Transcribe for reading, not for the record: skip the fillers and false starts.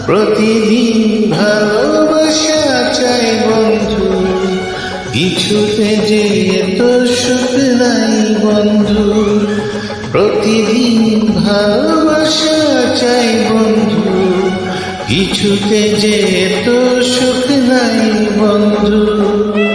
প্রতিদিন ভালোবাসা চাই বন্ধু, কিছুতে যে এত সুখ নাই বন্ধু। প্রতিদিন ভালোবাসা চাই বন্ধু, কিছুতে যে এত সুখ নাই বন্ধু।